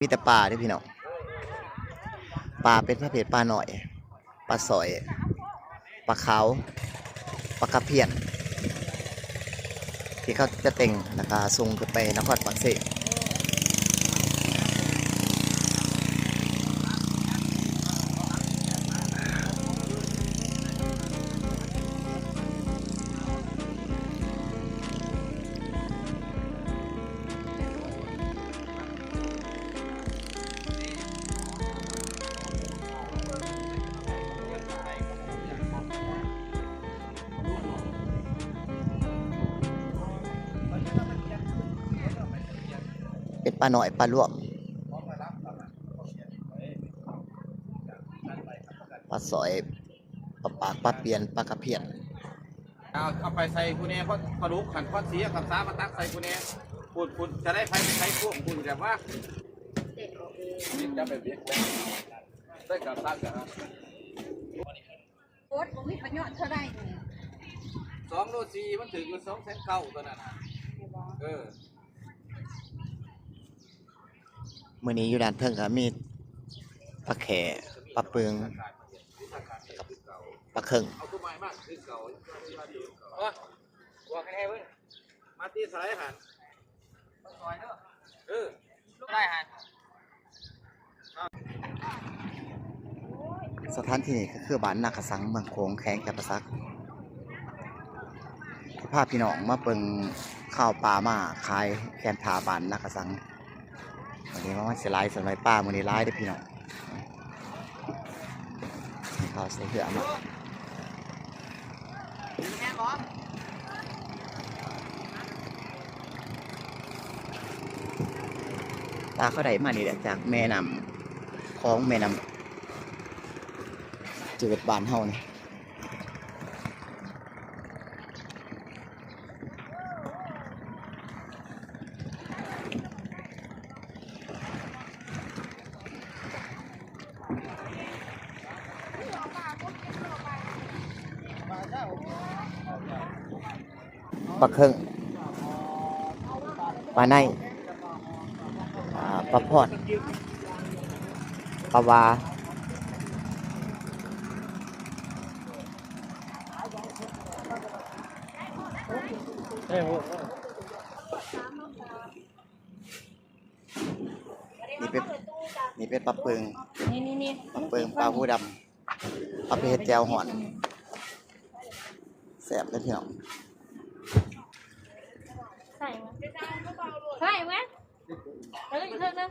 มีแต่ปลาเด้อพี่น้องปลาเป็นประเภทปลาหน่อยปลาสอยปลาขาวปลากระเพียนที่เขาจะเต็งนะคะส่งขึ้นไปนครปักเสเป็นปลาหน่อยปลาลวกปลาสอยปลาปากปลาเปียนปลากระเพียนเอาไปใส่คุณเนี่ยพอลุกขันพอเสียขันซ้ามาตักใส่คุณเนี่ยคุณจะได้ไปใช้พวกคุณแบบว่าเด็กจะแบบนี้ได้กับตักกันโอ๊ตผมมีประโยชน์เท่าไรเนี่ย2 โล 4มันถึงอยู่200,000ตัวนั้นมื้อนี้อยู่ด้านเทิงก็มีปลาแขปลาเปลืองปลาเข่งเอาตัวใหม่มากคือเก่าว่าแค่เว้ยมาตีสไลด์หันซอยเนาะได้หันสถานที่นี้ก็คือบ้านนาคสังเมืองโขงแขงแก่ประซักพาพี่น้องมาเบิ่งข้าวปลามาขายแคนทาบ้านนาคสังวันนี้มาสิไลฟ์สำหรับป้ามื้อนี้ไลฟ์เด้อพี่น้องข้าวใส่เหือมาตาเขาได้มานี่แหละจากแม่น้ำของแม่น้ำจืดบ้านเฮานี่ปลาเข่งปลาในปลาพอดปลาวานี่เป็นปลาเปิงปลาเปิงปลาหูดำปลาเพชรแจวหอนแสบเลยพี่น้องใส่ไหมใส่ไหมแล้วอีกเท่านึง